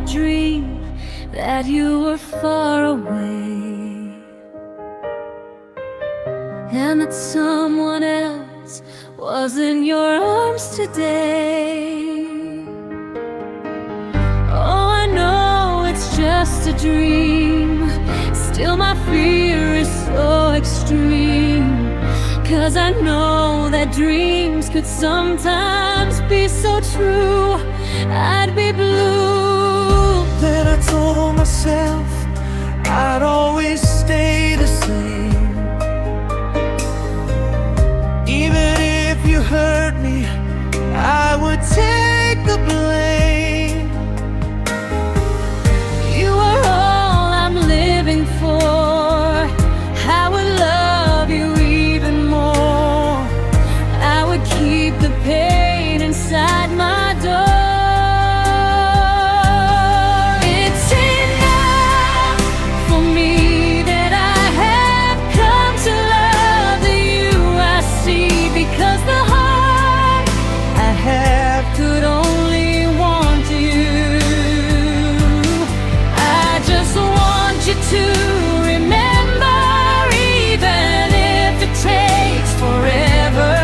dream that you were far away, and that someone else was in your arms today. Oh, I know it's just a dream, still my fear is so extreme, 'cause I know that dreams could sometimes be so true. I'd be blue. Then I told myself I'd always stay the same. Even if you hurt me, I would take the blame. You are all I'm living for. I would love you even more. I would keep the pain inside my door. It's enough for me that I have come to love the you I see, because the heart I have could only want you. I just want you to remember, even if it takes forever.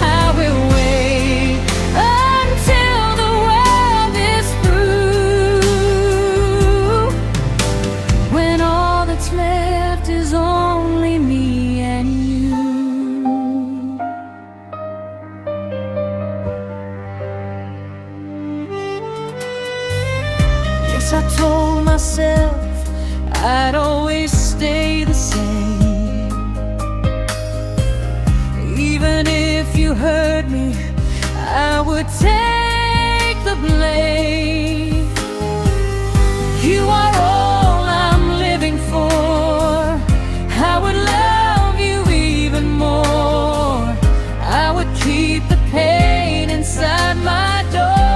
I will wait until the world is through, when all that's left is only me and you. Yes, I told myself I'd always stay the same. Even if you hurt me, I would take the blame. You are all I'm living for. I would love you even more. I would keep the pain inside my door.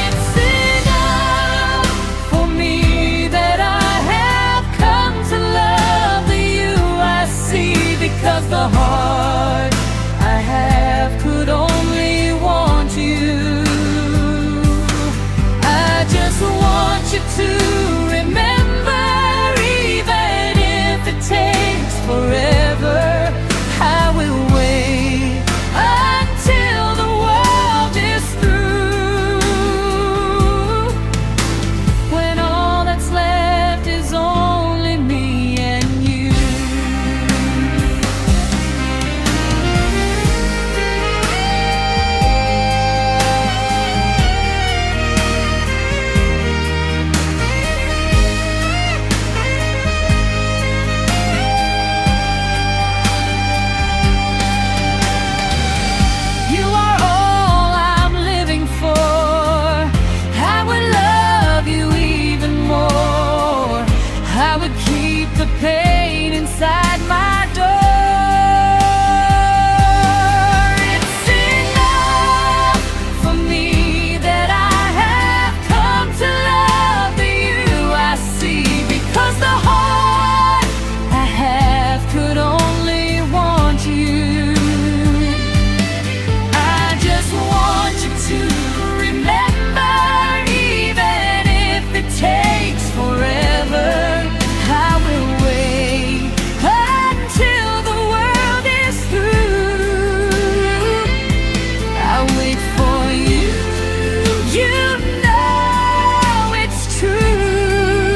It's enough for me that I have come to love the you I see, because the heart I have could only want you. I just want you to remember, even if it takes forever. I will wait until the world is through, when all that's left is only me and you. You are all I'm living for. I would love you even more. I would keep the pain inside my door. It's enough for me that I have come to love the you I see, because the heart I have could only want you. I just want you to remember, even if it takes forever. I will wait until the world is through. I'll wait for you. You know it's true,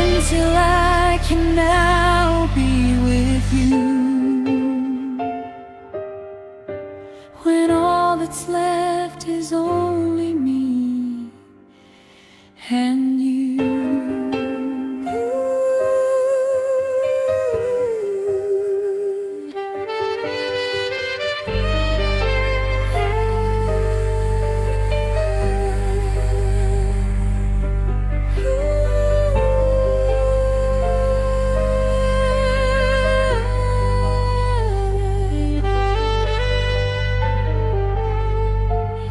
until I can now be with you, when all that's left is only me and you.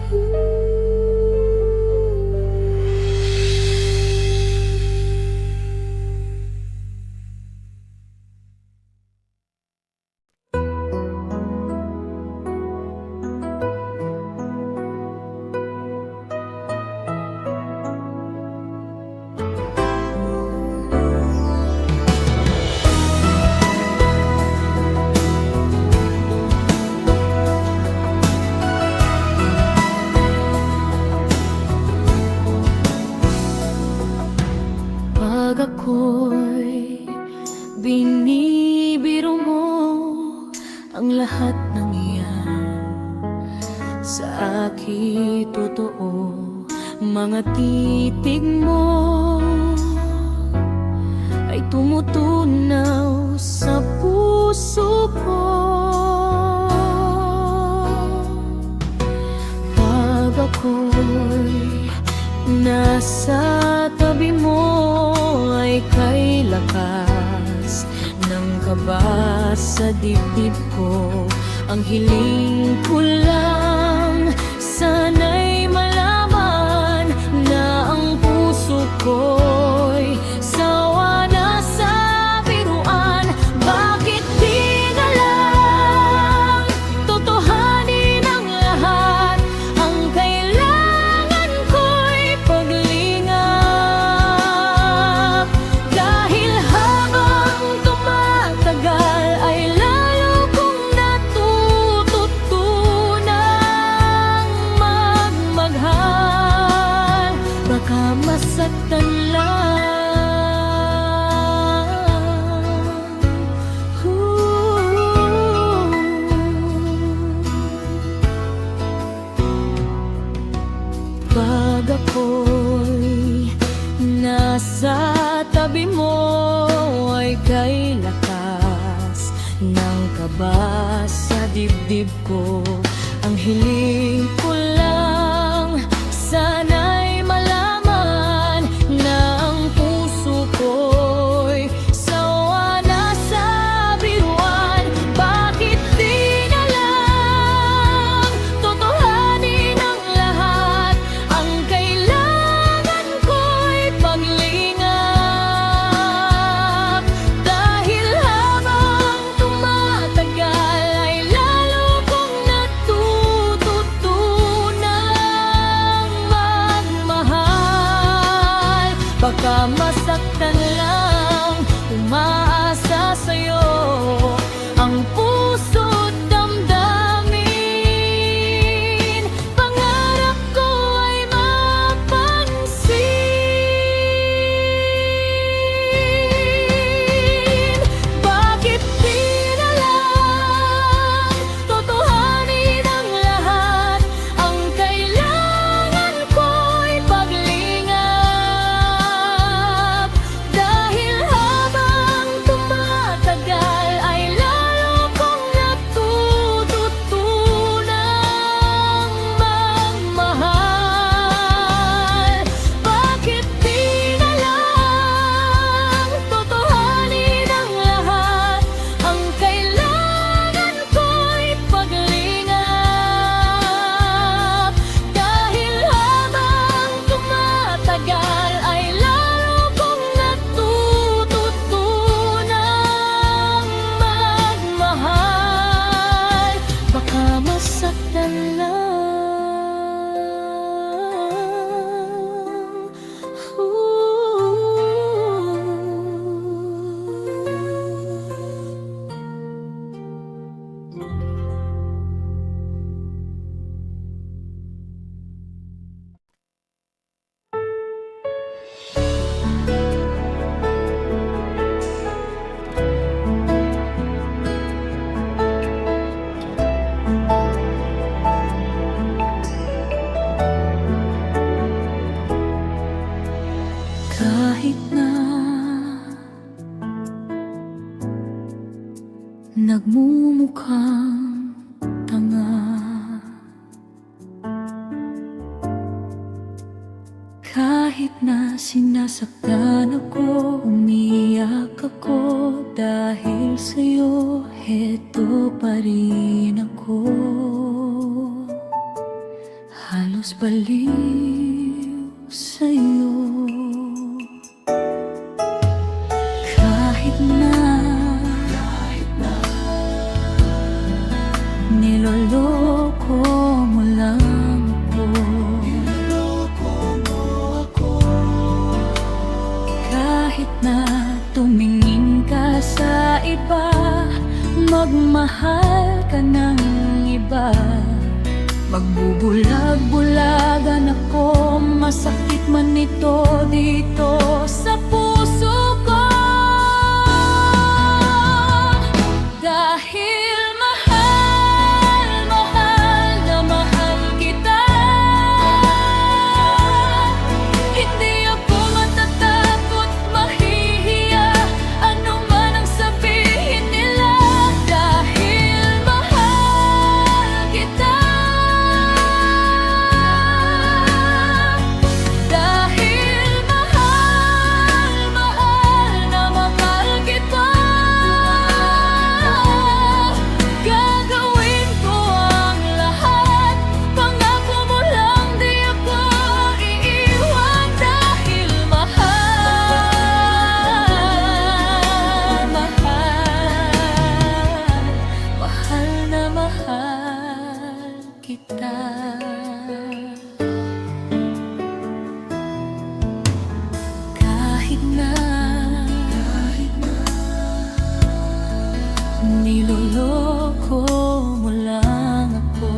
Ooh. ang lahat ng iyan sa akin totoo. Mga titig mo ay tumutunaw sa puso ko. Pag ako'y nasa tabi mo ay kay lakas ng kaba sa dibdib ko. Ang hiling ko lang sana'y malaman na ang puso ko'y sawa na sa biruan. Bakit di na lang totohanin ang lahat? Ang kailangan ko'y paglingap. Dahil habang tumatagal ay lalo kong natututunang magmahal. Baka masaktan lang. Pag ako'y nasa tabi mo ay kay lakas ng kaba sa dibdib ko. Ang hiling ko lang sana'y malaman na ang puso ko'y sawa na sa biruan. Bakit di na lang totohanin ang lahat? Ang kailangan ko'y paglingap. Dahil habang tumatagal ay lalo kong natututunang magmahal. Baka masaktan lang, umaasa sa'yo ang puso't damdamin. Pangarap ko ay mapansin. Bakit di na lang totohanin ang lahat? Ang kailangan ko'y paglingap. Dahil habang tumatagal ay lalo kong natututunang magmahal. Bakit di na lang totohanin ang lahat? Ang kailangan ko'y paglingap. Dahil habang tumatagal ay lalo kong natututunang magmahal. Baka masaktan lang. Kahit na nagmumukhang tanga, kahit na sinasaktan ako, umiyak ako dahil sa'yo, heto pa rin ako. Halos baliw sa'yo. Kahit na niloloko mo lang ako, kahit na tumingin ka sa iba, magmahal ka ng iba, magbubulag-bulagan ako, masakit man ito dito sa puso ko. Dahil mahal kita. Kahit na niloloko mo lang ako,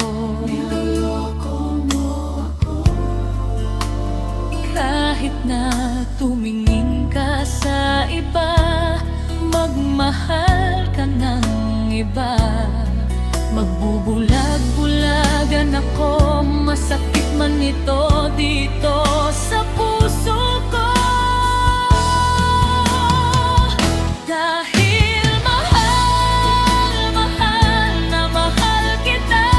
kahit na tumingin ka sa iba, magmahal ka ng iba, magbubulag-bulagan ako, masakit man ito dito sa puso ko. Dahil mahal, mahal na mahal kita,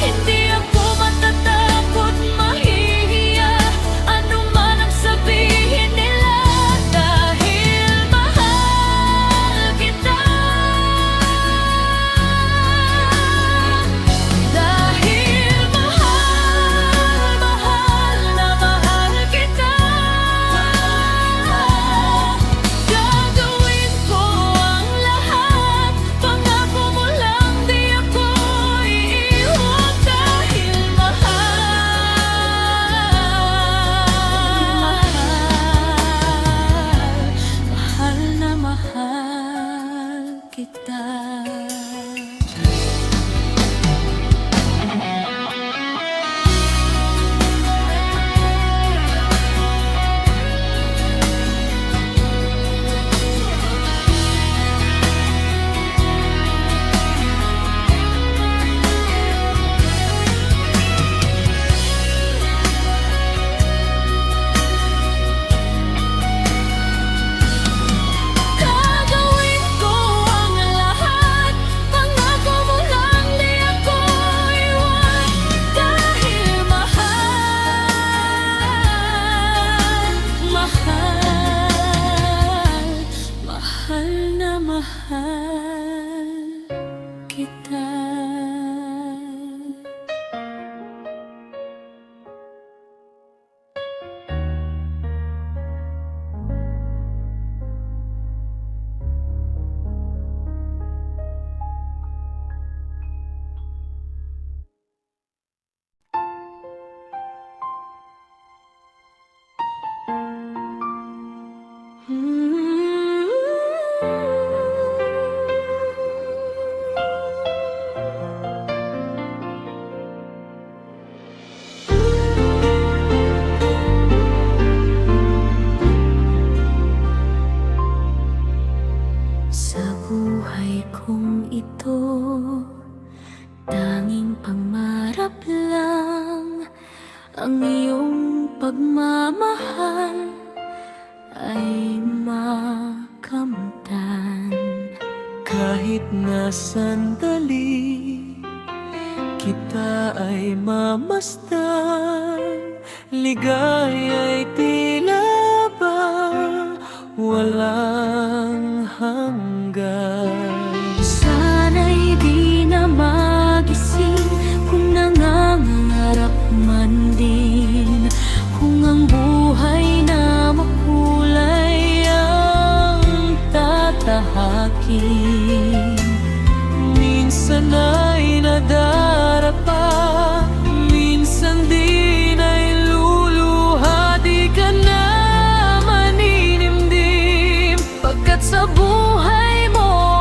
hindi ako matatakot, mahihiya, ano man ang sabihin nila. Dahil mahal kita, dahil mahal, mahal na mahal kita, gagawin ko ang lahat, pangako mo lang di ako iiwan. Dahil mahal na mahal kita. Gagawin ko ang lahat, pangako mo lang di ako iwan. Dahil mahal, mahal, mahal na mahal kita. Sa buhay kong ito, tanging pangarap lang ang iyong pagmamahal ay makamtan. Kahit na sandali kita ay mamasdan, ligaya'y tila ba walang hanggan. Sana'y di na magising kung nangangarap man din, kung ang buhay na makulay ang tatahakin. Minsan ay nadarapa, minsan di na'y luluha, di ka na maninimdim, Pagkat sa buhay mo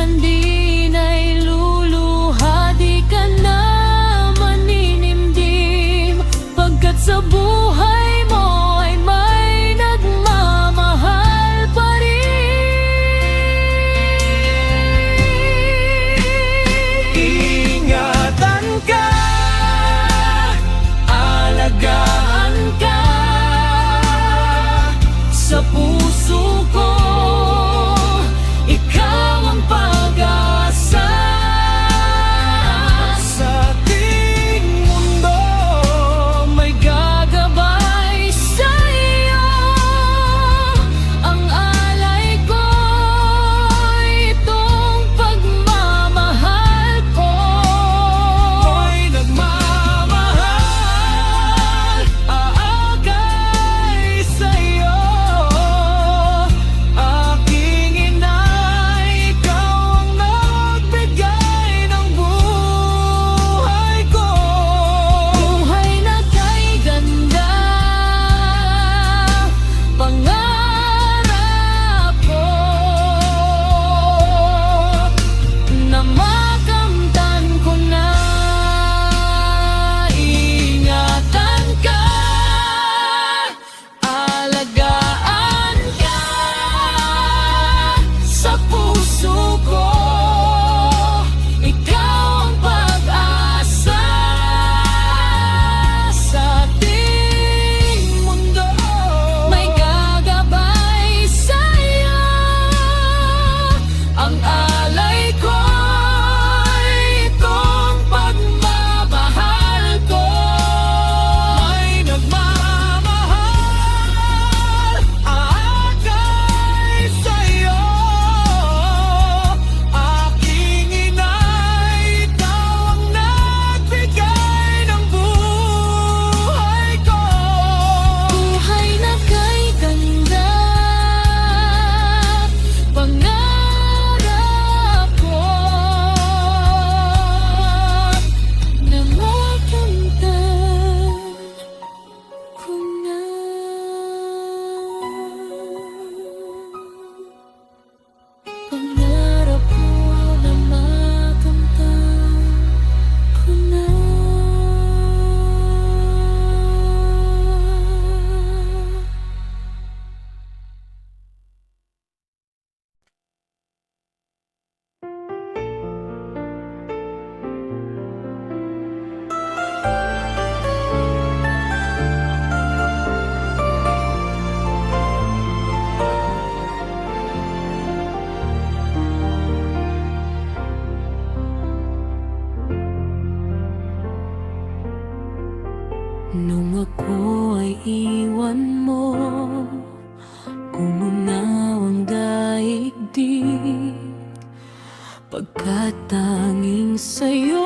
man din ay luluha, di ka na maninimdim, pagkat sa buhay mo ay may nagmamahal pa rin. Ingatan ka, alagaan ka, Sa puso ko, ikaw ang pag-asa. sa ating mundo May gagabay sa iyo. Ang alay ko, itong pagmamahal ko. may nagmamahal, aagay sa'yo. Aking ina, ikaw ang nagbigay ng buhay ko. Buhay na kay ganda, pangarap ko na makamtan ko na. Ingatan ka, alagaan ka, sa puso ko, ikaw ang pag-asa. Sa ating mundo, may gagabay sa'yo. Ang alay ko, itong pagmamahal ko. May nagmamahal, aagay sa'yo. Aking ina, ikaw ang nagbigay ng buhay ko. Buhay na kay ganda, pangarap ko na makamtan ko na. Pangarap ko na makamtan ko na. Nung ako ay iwan mo, umunaw ang daigdig, pagkat tanging sa'yo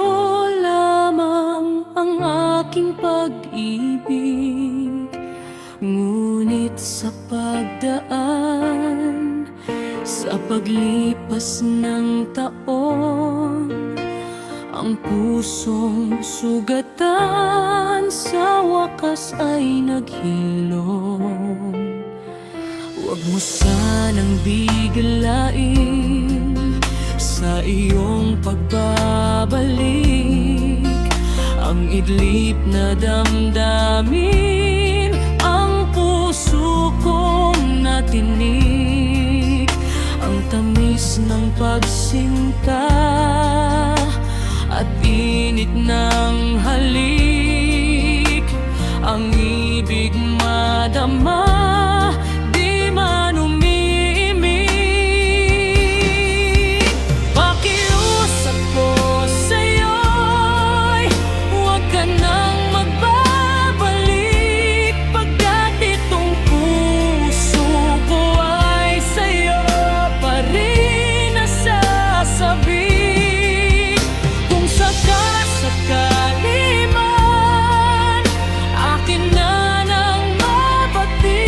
lamang ang aking pag-ibig. Ngunit sa pagdaan, sa paglipas ng taon, ang pusong sugatan sa wakas ay naghilom. Huwag mo sanang biglain sa iyong pagbabalik ang idlip na damdamin, ang puso kong natinig, ang tamis ng pagsinta at init ng halik, ang ibig madama, di man umiimik. Pakiusap ko sa'yo'y huwag ka nang magbabalik, pagkat itong puso ko ay sa'yo pa rin nasasabi. Sakali man, akin na nang mapatid.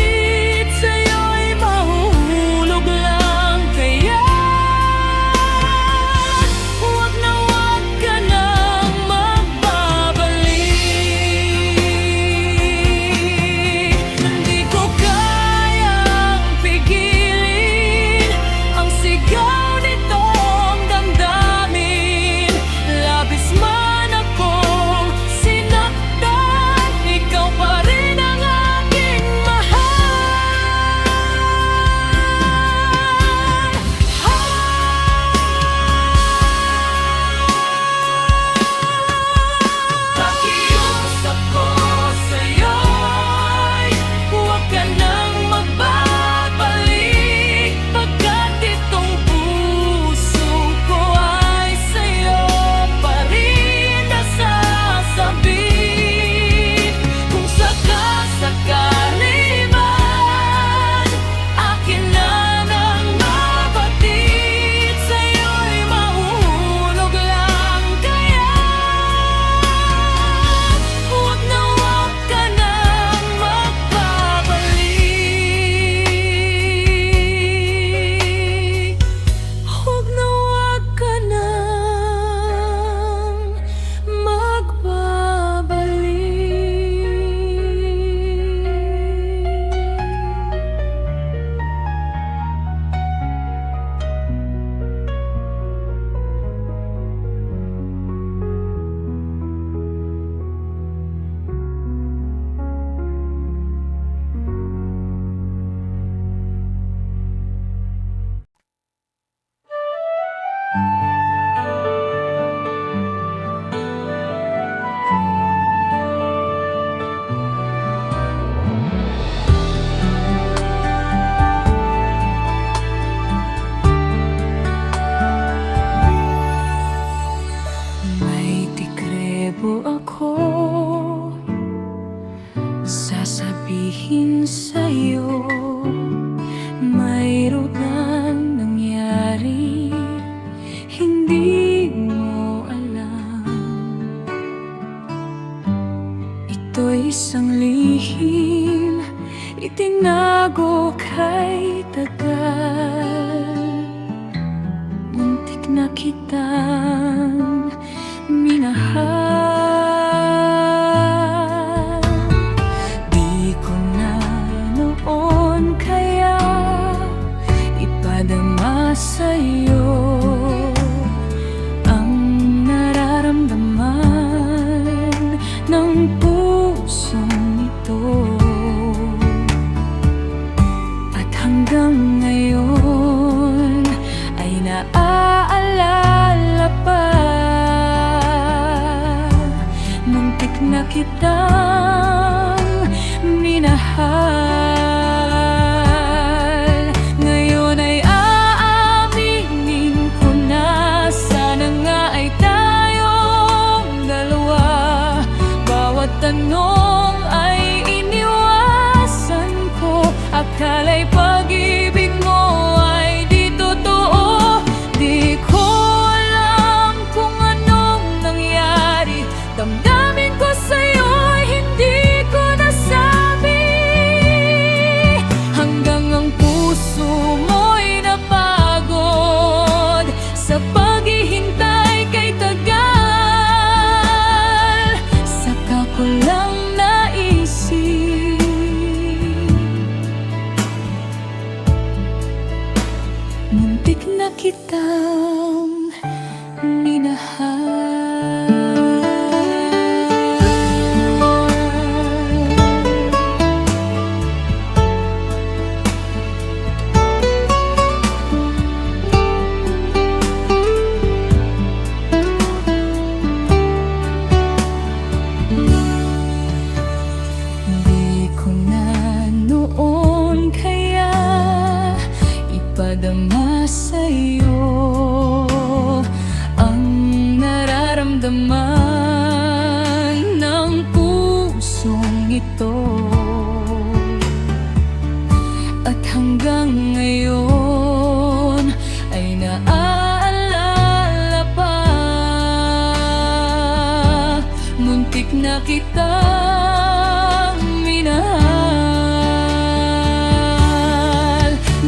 May tikrebo ako sasabihin sa'yo. Mayroon nang nangyari, hindi mo alam. Ito'y isang lihim, itinago kay tagal. Muntik na kitang minahal. Di ko na noon kaya ipadama sa'yo ang nararamdaman ng pusong ito. At hanggang ngayon ay naaalala pa. Muntik na kitang minahal. Ngayon ay aaminin ko na sana nga ay tayong dalawa. Bawat tanong ay iniwasan ko. Akala'y pag-ibig mo ay di totoo. Di ko alam kung anong nangyari. Damdamin ko sa'yo'y hindi ko nasabi. Hanggang ang puso mo'y napagod sa paghihintay kay tagal. Saka ko lang naisip, muntik na kitang minahal. Di ko na noon kaya ipadama sa'yo ang nararamdaman ng pusong ito. At hanggang ngayon ay naaalala pa. Muntik na kitang minahal.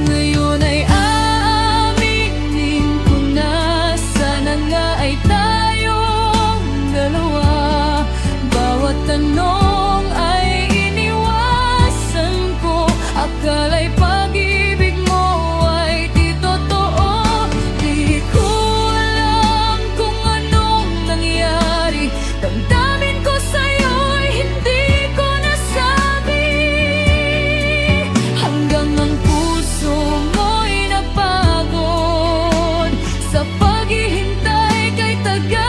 Ngayon ay aaminin ko na sana nga ay tayong dalawa. Bawat tanong ay iniwasan ko. Akala'y pag-ibig mo ay di totoo. Di ko alam kung anong nangyari. Damdamin ko sa'yo'y hindi ko nasabi. Hanggang ang puso mo'y napagod sa paghihintay kay tagal.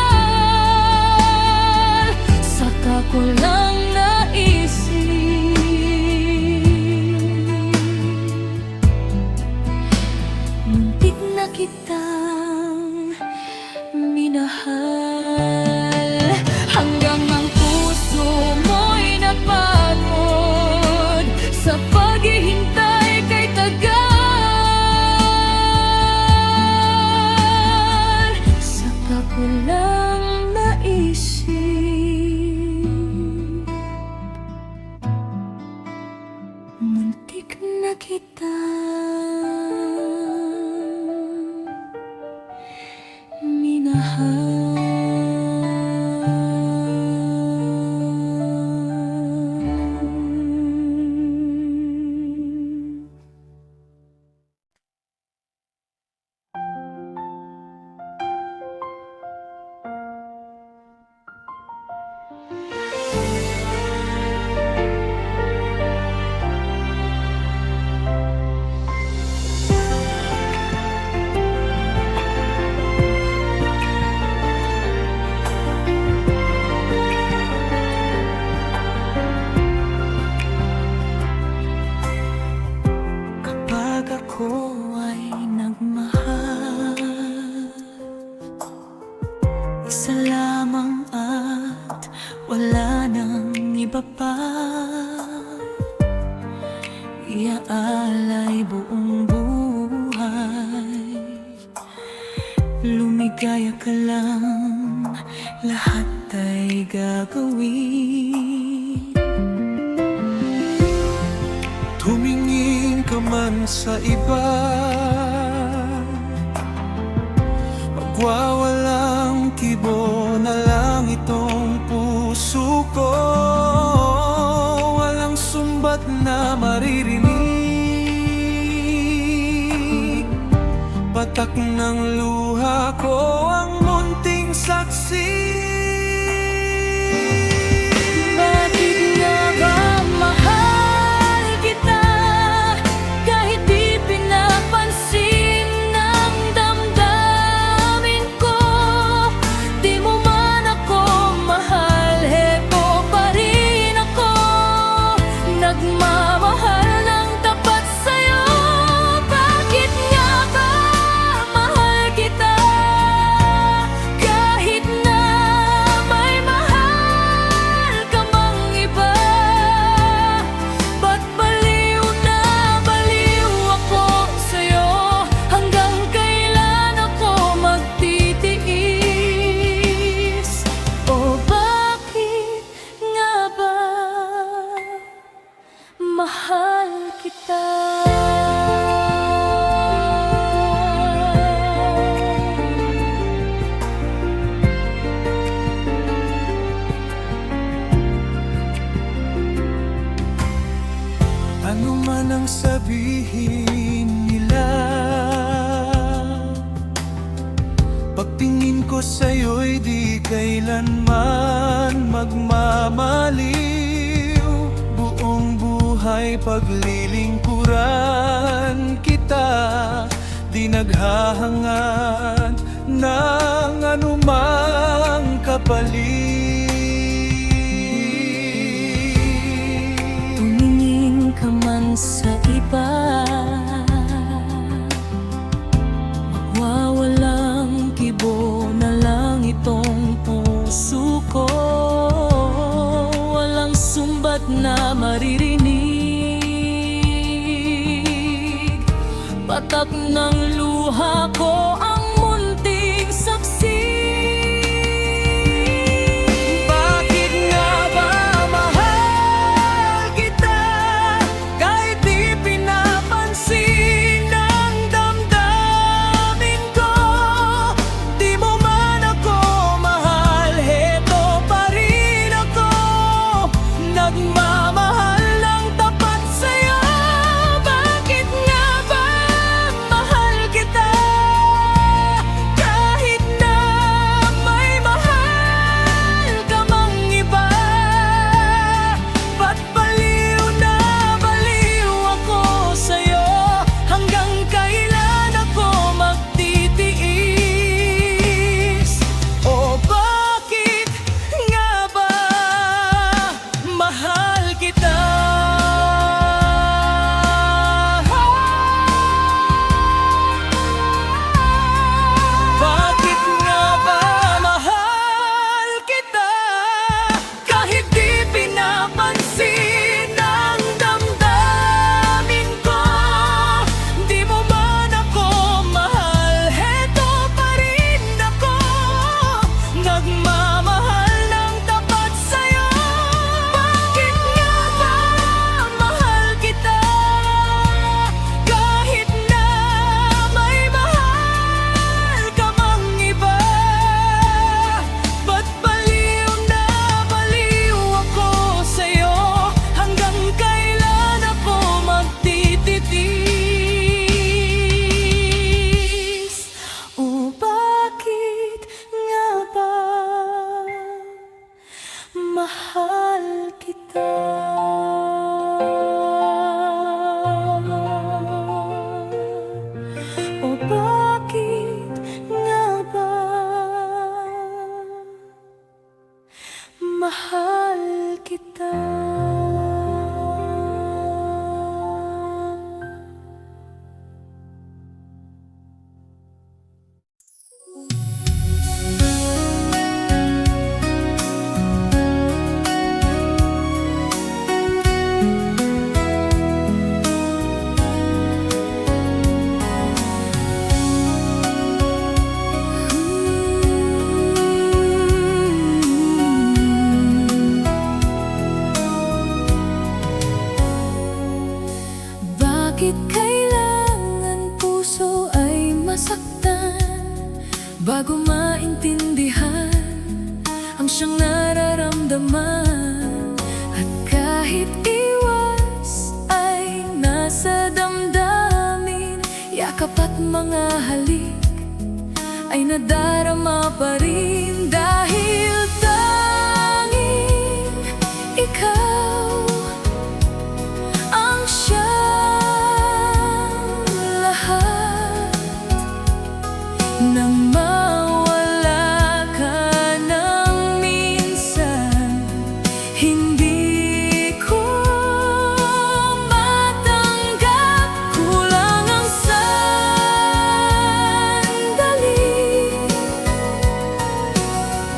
Saka ko lang naisip, muntik na kitang minahal. Hanggang ang puso mo'y napagod sa paghihintay kay tagal. Saka ko lang naisip, muntik na kitang minahal. Isa lamang at wala nang iba pa, iaalay buong buhay. Lumigaya ka lang, lahat ay gagawin. Tumingin ka man sa iba, magwawalang kibo na lang itong puso ko. Walang sumbat na maririnig, patak ng luha ko ang munting saksi. Bakit nga ba mahal kita, kahit di pinapansin ng damdamin ko? Di mo man ako mahal, heto pa rin ako, nagmamahal ng tapat sa'yo. Bakit nga ba mahal kita, kahit na may mahal ka mang iba? Ba't baliw na baliw ako sa'yo? Hanggang kailan ako magtitiis? O bakit nga ba mahal kita? Ano man ang sabihin nila, pagtingin ko sa'yo'y di kailanman magmamaliw. Buong buhay paglilingkuran kita, di naghahangad ng anumang kapalit. Tumingin ka man sa iba, magwawalang kibo na lang itong puso ko. Walang sumbat na maririnig, patak ng luha ko ang munting saksi. Bakit nga ba mahal kita, kahit di pinapansin ng damdamin ko? Di mo man ako mahal, heto pa rin ako, nagmamahal ng tapat sa'yo. Bakit nga ba mahal kita, kahit na may mahal ka mang iba? Ba't baliw na baliw ako sa'yo? Hanggang kailan ako magtitiis? O bakit nga ba mahal kita? Bakit nga ba mahal kita, kahit di pinapansin ng damdamin ko? Di mo man ako mahal, heto pa rin ako, nagmamahal ng tapat sa'yo. Bakit nga ba mahal kita, kahit na may mahal ka mang iba? Ba't baliw na baliw ako sa'yo? Hanggang kailan ako magtitiis? O bakit nga ba mahal kita? O bakit nga ba mahal kita? bago maintindihan ang siyang nararamdaman. At kahit iwas ay nasa damdamin, yakap at mga halik ay nadarama pa rin. Dahil tanging ikaw ang siyang lahat. Nang mawala ka ng minsan, hindi ko matanggap. Kulang ang sandali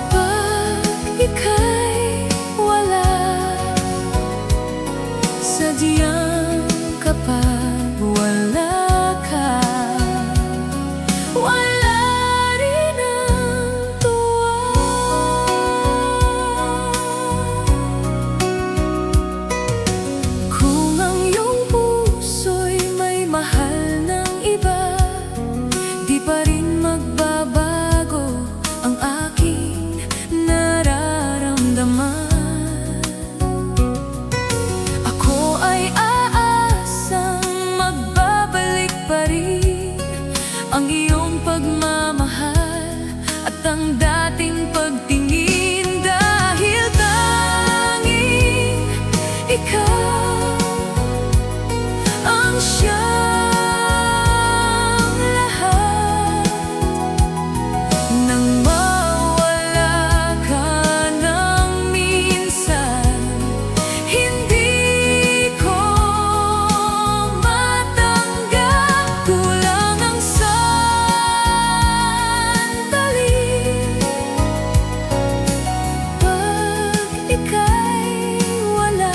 pag ika'y wala. Sadyang kapag wala ka, wala rin ang tuwa. Kung ang iyong puso'y may mahal ng iba, di pa rin magbabago ang aking nararamdaman. Ako ay aasang magbabalik pa rin ang iyong pagmamahal at ang dating pagtingin. Dahil tanging ikaw ang siyang lahat. Nang mawala ka ng minsan, hindi ko matanggap. Kulang ang sandali pag ika'y wala.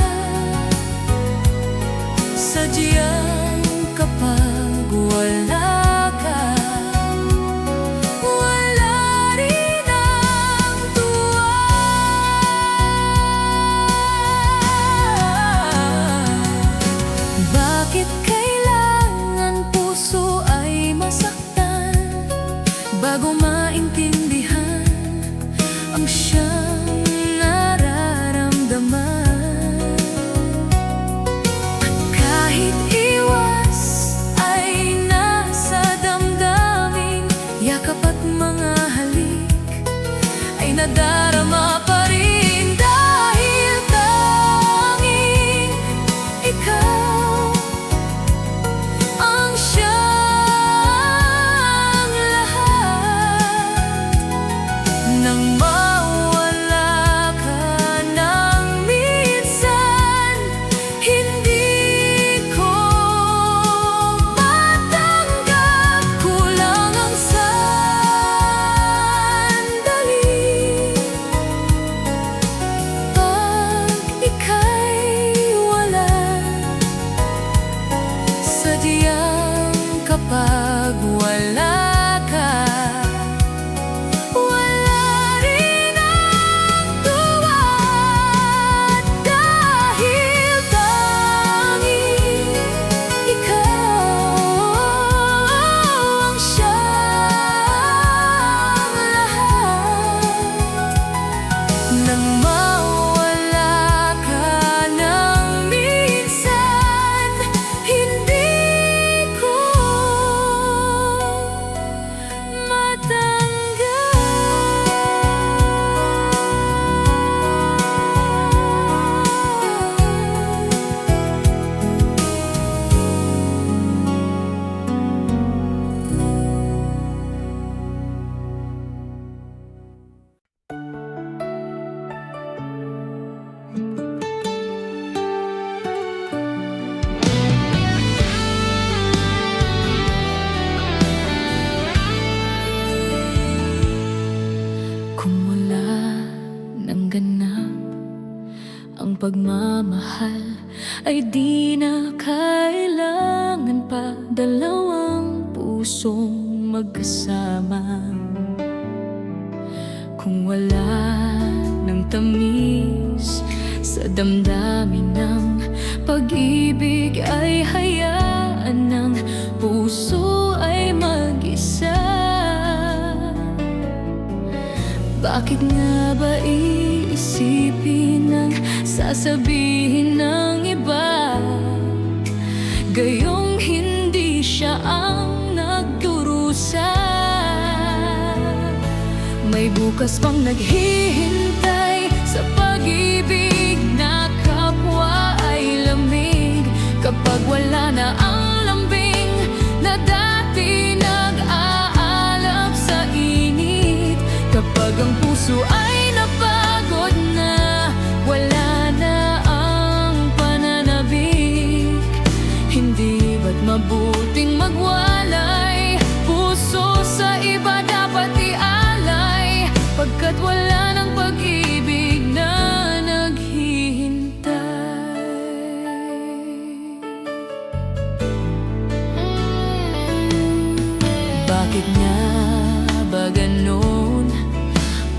Sadyang kapag wala ka, wala rin ang tuwa. Bakit kailangan puso ay masaktan bago maintindihan ang siyang nararamdaman? At kahit iwas ay nasa damdamin, yakap at mga halik ay nadarama pa rin. Dahil tanging ikaw ang siyang lahat. Nang mawala ka ng minsan, hindi ko matanggap. Kulang ang sandali pag ika'y wala. Sadyang kapag wala ka, wala rin ang tuwa. Dahil tanging ikaw ang siyang lahat. Nang mawala ka ng minsan, hindi ko pagmamahal ay di na kailangan pa dalawang pusong magkasama. Kung wala ng tamis sa damdamin ng pag-ibig, ay hayaan ng puso ay mag-isa. Bakit nga ba iisipin ang sasabihin ng iba? Gayong hindi siya ang nagdurusa. May bukas pang naghihintay sa pag-ibig na kapwa ay lamig. Kapag wala na ang lambing na dati nag-aalab sa init. Kapag ang puso ay napagod na, wala na ang pananabik. Hindi ba't mabuting magwalay? Puso sa iba dapat ialay, pagkat wala ng pag-ibig na naghihintay. Bakit nga ba ganon?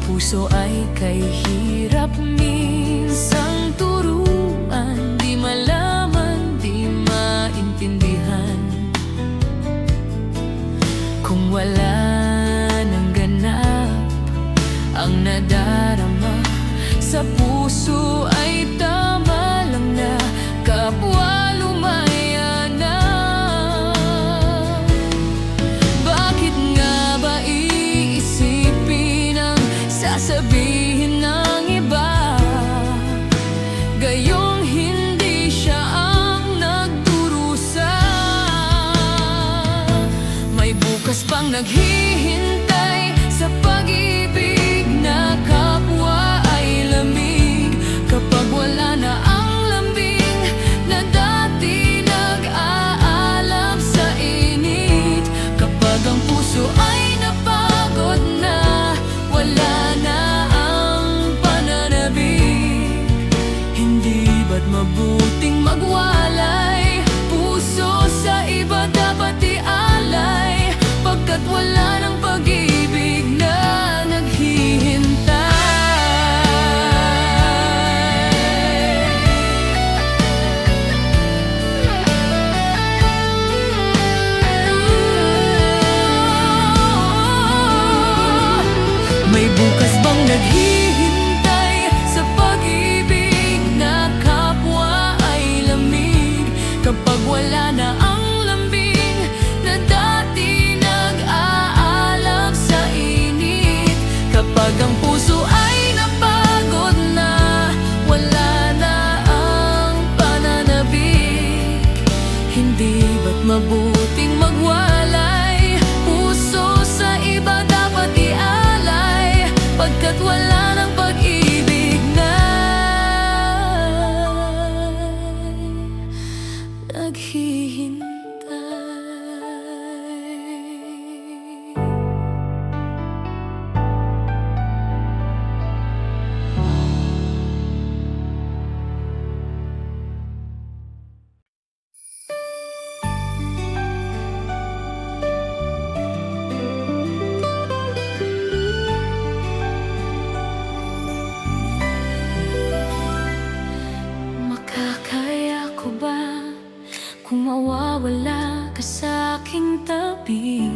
Puso ay kay hirap minsang turuan, di malaman, di maintindihan. Kung wala nang ganap ang nadarama sa puso, ay tama lang na kapwa lumaya na. Bakit nga ba iisipin ang sasabihin ng iba? Gayong hindi siya ang nagdurusa. May bukas pang naghihintay sa pag-ibig na kapwa ay lamig. Kapag wala na ang lambing na dati nag-aalab sa init. Kapag ang puso ay napagod na, wala na ang pananabik. Hindi ba't mabuting magwalay? Puso sa iba dapat ialay, pagkat wala ng pag-ibig na naghihintay. May bukas bang naghihintay sa pag-ibig na kapwa ay lamig? Kapag wala na ang lambing na dati nag-aalab sa init. Kapag ang puso ay napagod na, wala na ang pananabik. Hindi ba't mabuting magwalay? Puso sa iba dapat ialay, pagkat wala ng pag-ibig na naghihintay. Makakaya ko ba kung mawawala ka sa aking tabi?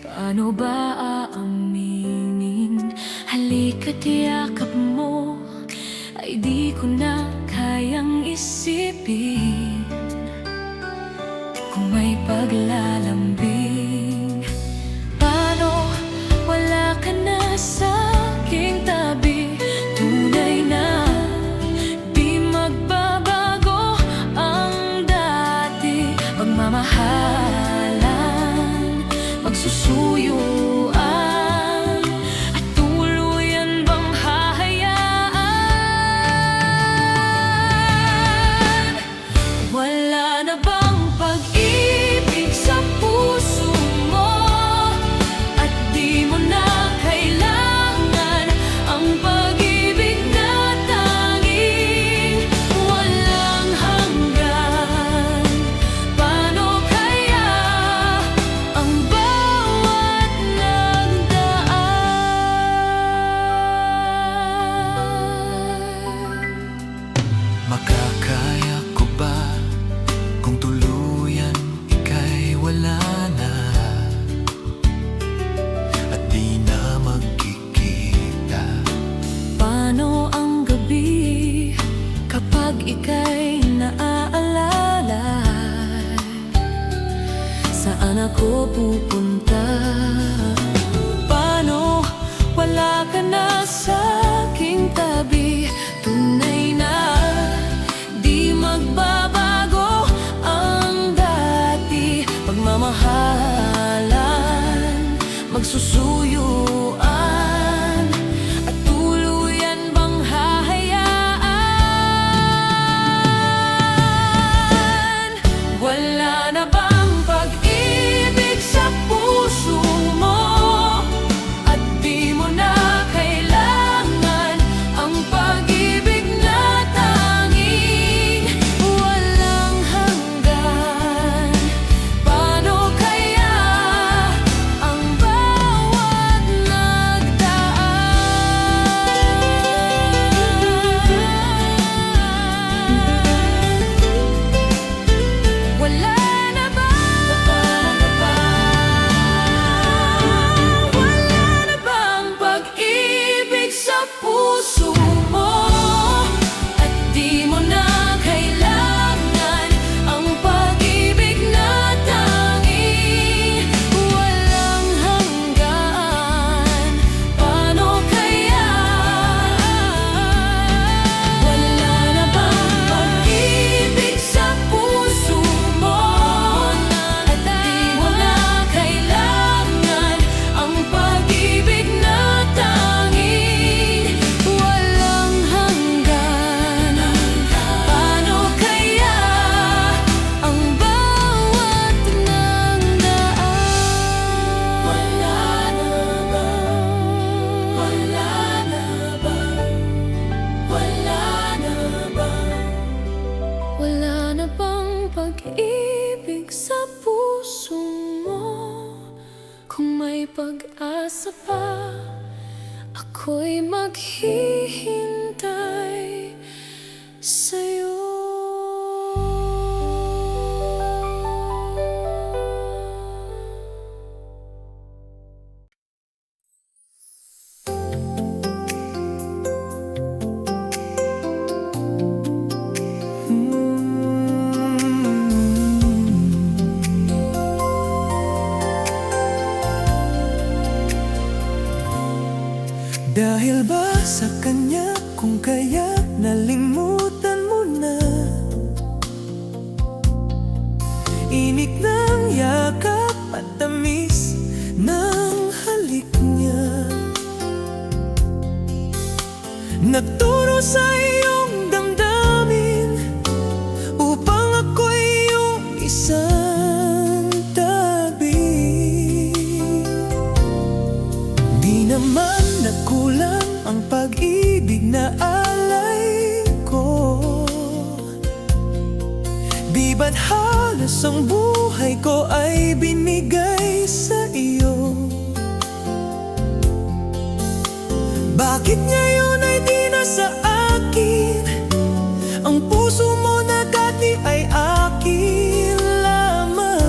Paano ba aaminin? Halika't yakap mo, ay di ko na kayang isipin. Kung may paglalambing, paano wala ka na sa aking tabi? Tunay na di magbabago ang dati. Magmamahalan, magsusuyuan, at tuluyan bang hahayaan? Wala na bang pag-ibig sa puso? ako pupunta? Paano wala ka na sa aking tabi? Tunay na di magbabago ang dati. Pagmamahalan, magsusuyuan, at tuluyan bang hahayaan? Wala na bang pag-ibig sa puso mo? At di mo na kailangan ang pag-ibig na tanging walang hanggan. Paano kaya ang bawat nagdaan? Wala na ba? Wala na bang pag-ibig sa puso mo? At di mo na kailangan ang pag-ibig na tanging walang hanggan. Paano kaya? Wala na bang pag-ibig sa puso mo? At di mo na kailangan ang pag-ibig na tanging walang hanggan. Paano kaya ang bawat nagdaan? Wala na ba? Wala na ba? Wala na ba? Wala na bang pag-ibig sa puso mo? Kung may pag-asa pa, ako'y maghihintay sa'yo. Dahil ba sa kanya kung kaya nalimutan mo na? Inig ng yakap at tamis ng halik niya, nagturo sa iyong damdamin upang ako'y iyong isang tabi. Di naman nagkulang ang pag-ibig na alay ko. Di ba't halos ang buhay ko ay binigay sa iyo? Bakit ngayon ay di na sa akin? Ang puso mo na dati ay akin lamang.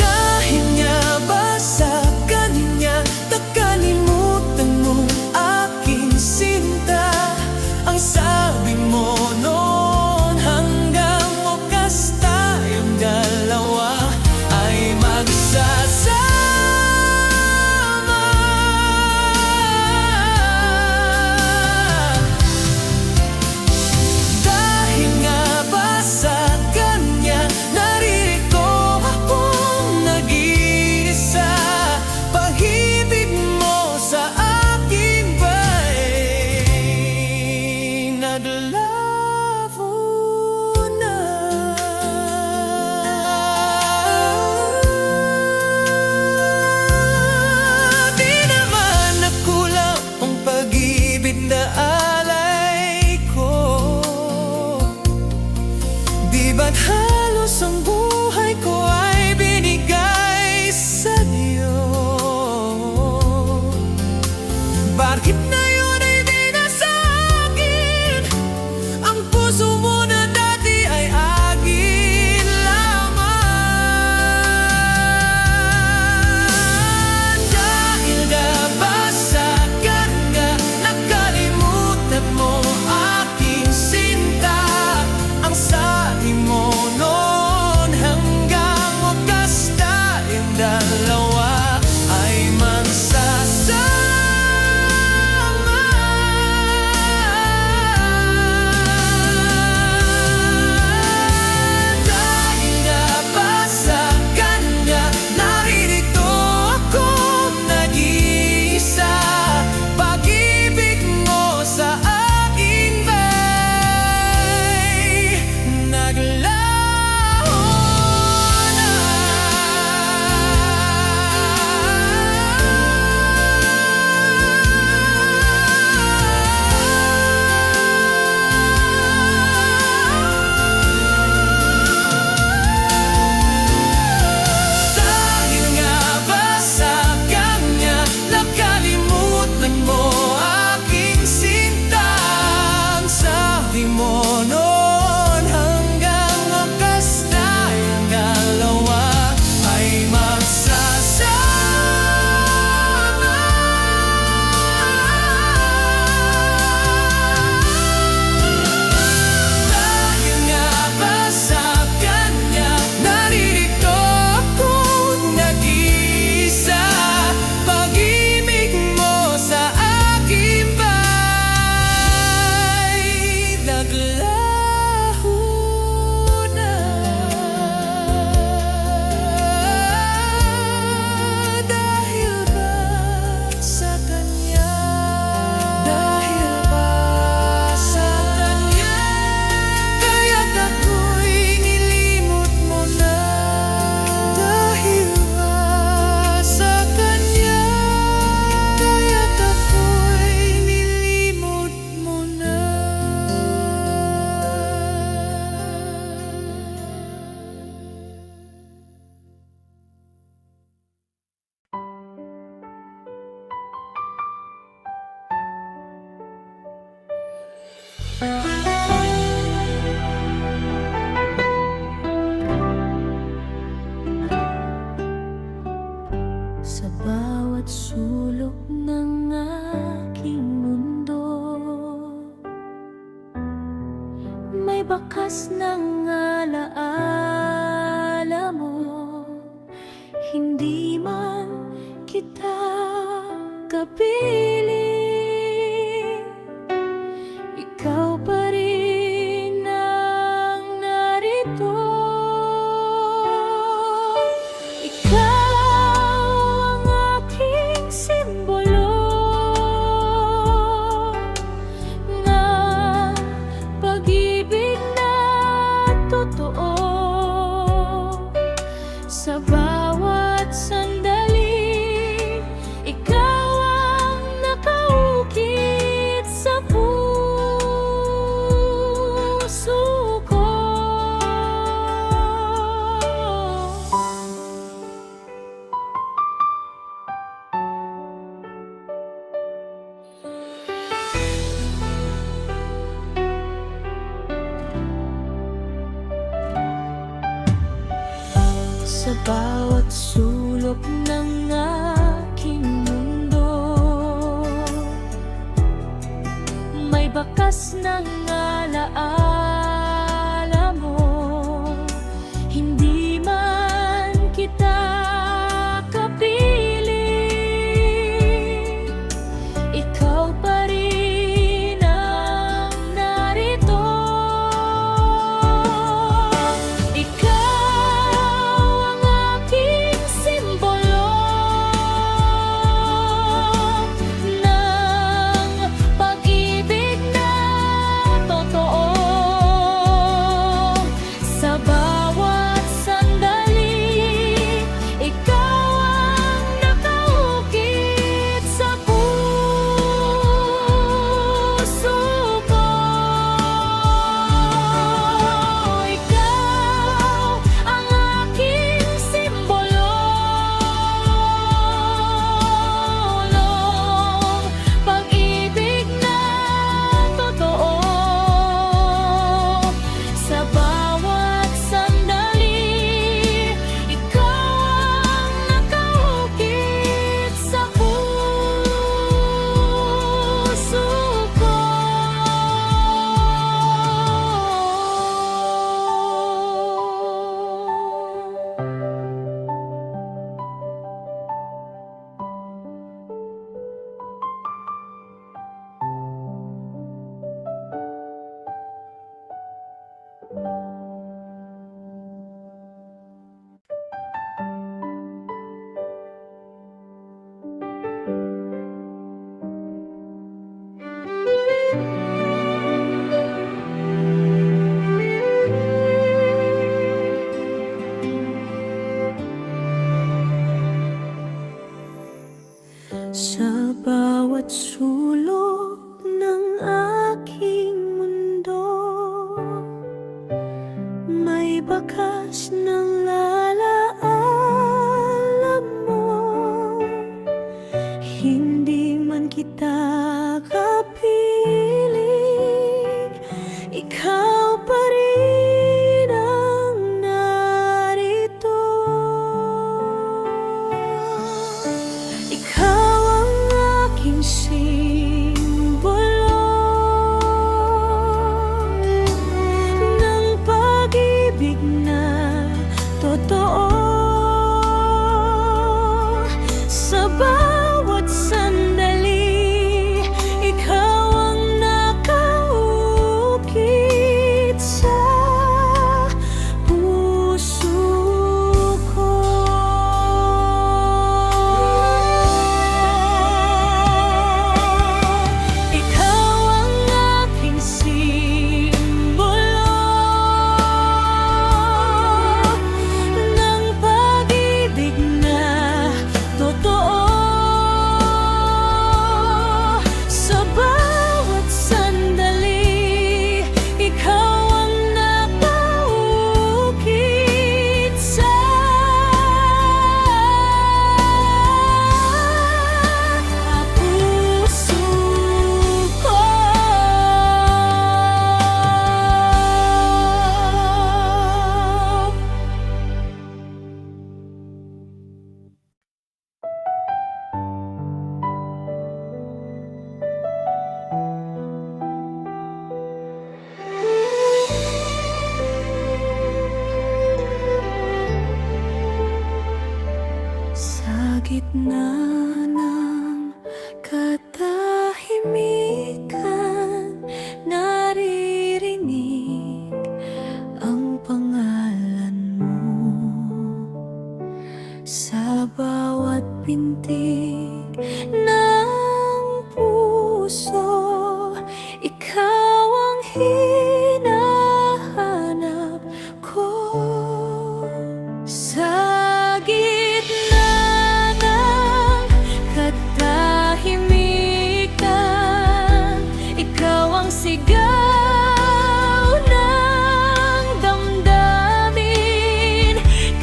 Dahil nga ba sa kanya nakalimutan mo aking sinta? Ang sabi mo noon hanggang wakas tayong dalawa ay magsasama. dalawa ay magsasama. Dahil nga ba sa kanya naririto ako nag-iisa. Pag-ibig mo sa akin ba'y naglaho na? Dahil nga ba sa kanya nakalimutan mo aking sinta? Ang sabi mo noon hanggang wakas tayong dalawa ay magsasama. Dahil nga ba sa kanya naririto ako nag-iisa. Pag-ibig mo sa akin ba'y naglaho na? Dahil ba sa kanya? Dahil ba sa kanya? Kaya't ako'y nilimot mo na. Dahil ba sa kanya? Kaya't ako'y nilimot mo na. Sa bawat sulok ng aking mundo may bakas ng alaala mo. Hindi man kita kapiling, ikaw pa rin ang narito. Ikaw ang aking simbolo ng pag-ibig na totoo. Sa bawat sandali, ikaw ang nakaukit sa puso ko. Sa bawat sulok ng aking mundo may bakas ng alaala mo. Hindi man kita kapiling, ikaw pa rin ang narito. Ikaw ang aking simbolo ng pag-ibig na totoo. Sa bawat sulok ng aking mundo, may bakas ng alaalam mo. Hindi man kita kapiling, ikaw pa rin ang narito. Ikaw ang aking simbolo ng pag-ibig na totoo. Sa bawat sandali, ikaw ang nakaukit sa puso ko. Ikaw ang aking simbolo ng pag-ibig na totoo. Sa bawat sandali, ikaw ang nakaukit sa puso ko. Sa gitna ng katahimikan, naririnig ang pangalan mo. Sa bawat pintig ng puso, ikaw ang hinahanap ko. Sa gitna ng katahimikan, ikaw ang sigaw ng damdamin.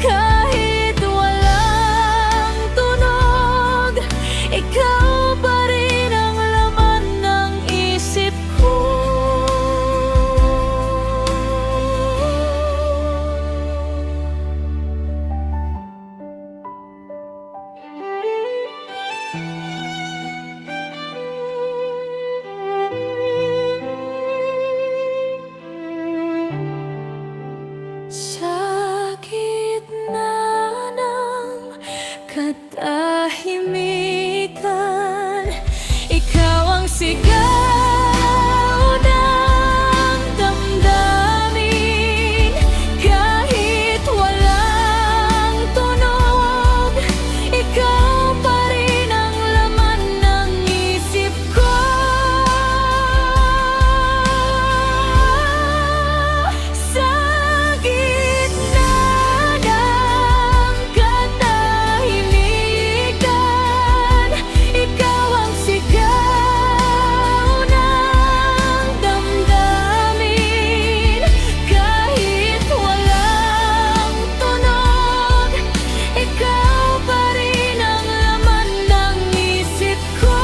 Kahit walang tunog, ikaw pa rin ang laman ng isip ko. Sa gitna ng katahimikan, ikaw ang sigaw ng damdamin. Kahit walang tunog, ikaw pa rin ang laman ng isip ko. Sa gitna ng katahimikan, ikaw ang sigaw ng damdamin. Kahit walang tunog, ikaw pa rin ang laman ng isip ko.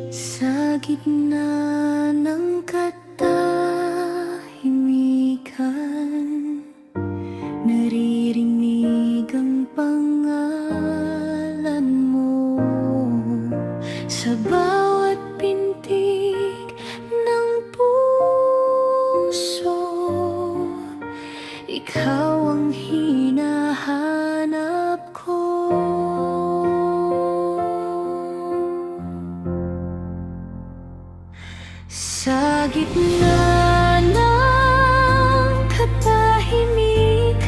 Sa gitna ng katahimikan, naririnig ang pangalan mo. Sa gitna ng katahimikan,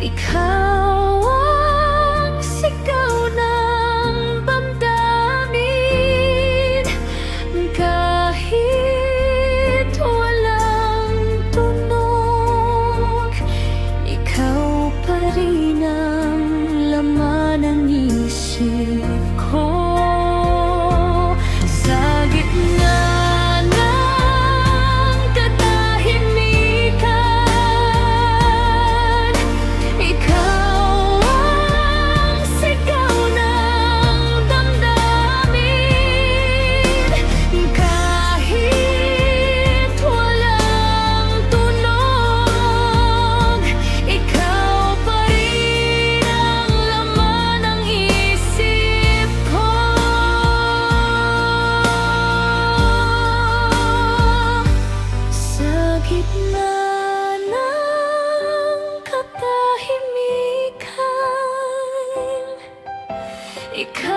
ikaw ang sigaw ng damdamin. Kahit walang tunog, ikaw pa rin ang laman ng isip ko. Sa gitna ng katahimikan, ikaw ang sigaw ng damdamin. Kahit walang tunog, ikaw pa rin ang laman ng isip ko. Sa gitna ng katahimikan, ikaw